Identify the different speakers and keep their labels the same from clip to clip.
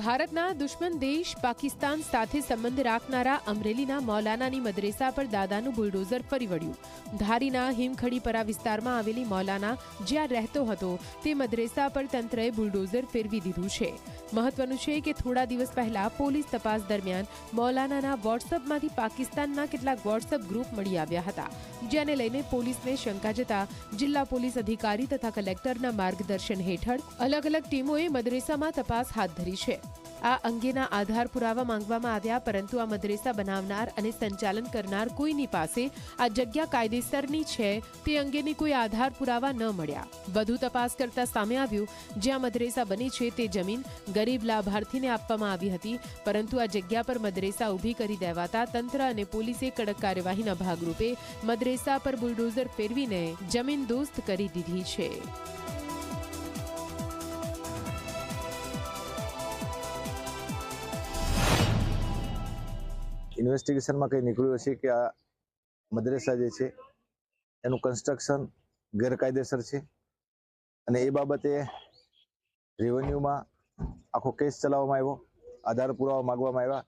Speaker 1: ભારતના દુશ્મન દેશ પાકિસ્તાન સાથે સંબંધ રાખનારા અમરેલીના મૌલાનાની મદ્રેસા પર દાદાનું બુલડોઝર ફરી વળ્યું। ધારીના હિમખડીપરા વિસ્તારમાં આવેલી મૌલાના જ્યાં રહેતો હતો તે મદ્રેસા પર તંત્રએ બુલડોઝર ફેરવી દીધું છે। મહત્વનું છે કે થોડા દિવસ પહેલા પોલીસ તપાસ દરમિયાન મૌલાનાના વોટ્સઅપમાંથી પાકિસ્તાનના કેટલાક વોટ્સઅપ ગ્રુપ મળી આવ્યા હતા, જેને લઈને પોલીસને શંકા જતા જિલ્લા પોલીસ અધિકારી તથા કલેક્ટરના માર્ગદર્શન હેઠળ અલગ અલગ ટીમોએ મદ્રેસામાં તપાસ હાથ ધરી છે। આ અંગેના આધાર પુરાવા માંગવામાં આવ્યા, પરંતુ આ મદ્રેસા બનાવનાર અને સંચાલન કરનાર કોઈની પાસે આ જગ્યા કાયદેસરની છે તે અંગેની કોઈ આધાર પુરાવા ન મળ્યા। વધુ તપાસ કરતા સામે આવ્યું જ્યાં મદ્રેસા બની છે તે જમીન ગરીબ લાભાર્થીને આપવામાં આવી હતી, પરંતુ આ જગ્યા પર મદ્રેસા ઊભી કરી દેવાતા તંત્ર અને પોલીસે કડક કાર્યવાહીના ભાગરૂપે મદ્રેસા પર બુલડોઝર ફેરવીને જમીન દોસ્ત કરી દીધી છે।
Speaker 2: ઇન્વેસ્ટિગેશનમાં કંઈ નીકળ્યું હશે કે આ મદ્રેસા જે છે એનું કન્સ્ટ્રક્શન ગેરકાયદેસર છે અને એ બાબતે રેવન્યુમાં આખો કેસ ચલાવવામાં આવ્યો, આધાર પુરાવા માગવામાં આવ્યા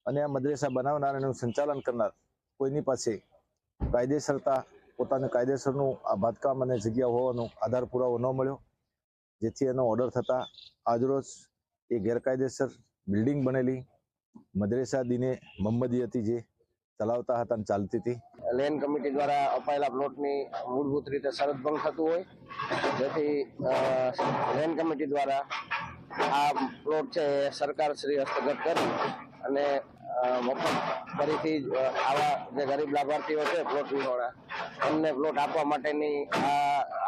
Speaker 2: અને આ મદ્રેસા બનાવનાર અને એનું સંચાલન કરનાર કોઈની પાસે કાયદેસરતા પોતાનું કાયદેસરનું આ બાંધકામ અને જગ્યા હોવાનો આધાર પુરાવો ન મળ્યો, જેથી એનો ઓર્ડર થતાં આજરોજ એ ગેરકાયદેસર બિલ્ડિંગ બનેલી મદ્રેસા દીને મોહમ્મદી હતી જે ચલાવતા હતા અને ચાલતી હતી।
Speaker 3: લેન્ડ કમિટી દ્વારા અપાયેલા પ્લોટની મૂળભૂત રીતે શરત ભંગ થતું હોય, જેથી લેન્ડ કમિટી દ્વારા આ પ્લોટ છે સરકાર શ્રી હસ્તગત કરી અને મફત ફરીથી આવા જે ગરીબ લાભાર્થીઓ છે પ્લોટ વિહોણા એમને પ્લોટ આપવા માટેની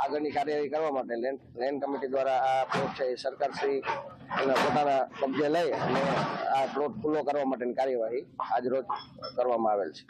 Speaker 3: આગળની કાર્યવાહી કરવા માટે લેન્ડ કમિટી દ્વારા આ પ્લોટ છે સરકાર શ્રી પોતાના કબજે લઈ અને આ પ્લોટ ખુલ્લો કરવા માટેની કાર્યવાહી આજ રોજ કરવામાં આવેલ છે।